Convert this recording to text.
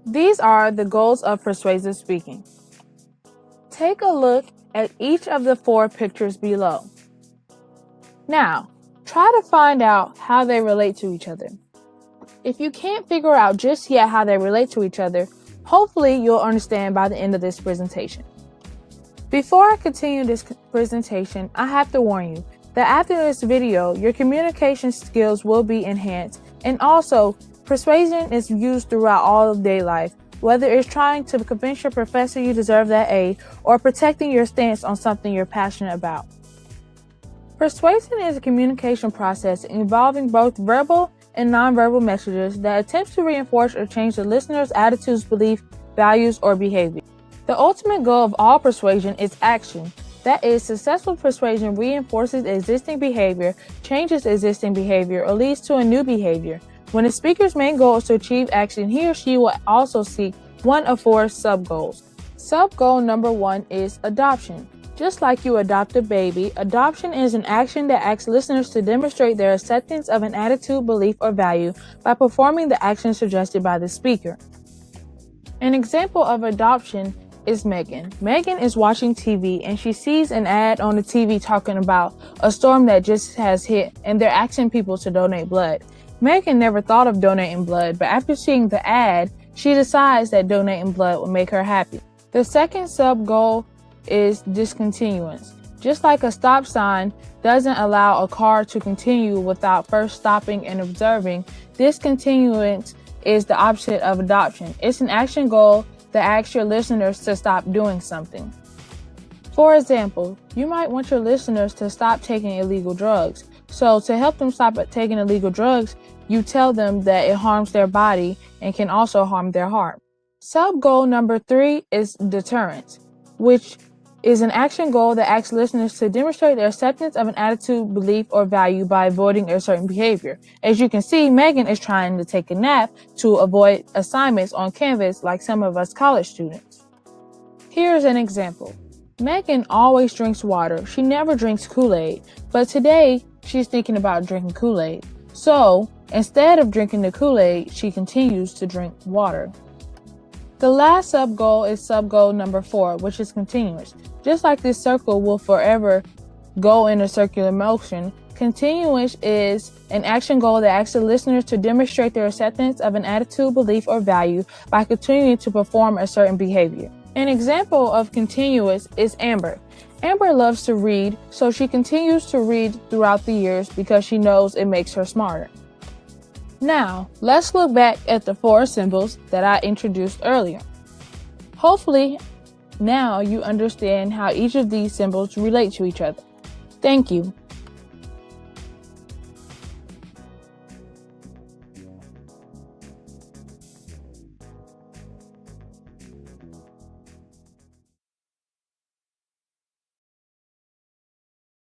These are the goals of persuasive speaking. Take a look at each of the 4 pictures below. Now, try to find out how they relate to each other. If you can't figure out just yet how they relate to each other, hopefully you'll understand by the end of this presentation. Before I continue this presentation, I have to warn you that after this video, your communication skills will be enhanced, and also persuasion is used throughout all of day life, whether it's trying to convince your professor you deserve that A or protecting your stance on something you're passionate about. Persuasion is a communication process involving both verbal and nonverbal messages that attempts to reinforce or change the listener's attitudes, beliefs, values, or behavior. The ultimate goal of all persuasion is action. That is, successful persuasion reinforces existing behavior, changes existing behavior, or leads to a new behavior. When a speaker's main goal is to achieve action, he or she will also seek one of 4 sub-goals. Sub-goal number 1 is adoption. Just like you adopt a baby, adoption is an action that asks listeners to demonstrate their acceptance of an attitude, belief, or value by performing the action suggested by the speaker. An example of adoption is Megan. Megan is watching TV and she sees an ad on the TV talking about a storm that just has hit and they're asking people to donate blood. Megan never thought of donating blood, but after seeing the ad, she decides that donating blood will make her happy. The second sub-goal is discontinuance. Just like a stop sign doesn't allow a car to continue without first stopping and observing, discontinuance is the opposite of adoption. It's an action goal that asks your listeners to stop doing something. For example, you might want your listeners to stop taking illegal drugs. So to help them stop taking illegal drugs, you tell them that it harms their body and can also harm their heart. Sub-goal number 3 is deterrence, which is an action goal that asks listeners to demonstrate their acceptance of an attitude, belief, or value by avoiding a certain behavior. As you can see, Megan is trying to take a nap to avoid assignments on Canvas like some of us college students. Here's an example. Megan always drinks water. She never drinks Kool-Aid, but today she's thinking about drinking Kool-Aid. So instead of drinking the Kool-Aid, she continues to drink water. The last sub-goal is sub-goal number 4, which is continuous. Just like this circle will forever go in a circular motion, continuous is an action goal that asks the listeners to demonstrate their acceptance of an attitude, belief, or value by continuing to perform a certain behavior. An example of continuous is Amber. Amber loves to read, so she continues to read throughout the years because she knows it makes her smarter. Now, let's look back at the 4 symbols that I introduced earlier. Hopefully, now you understand how each of these symbols relate to each other. Thank you.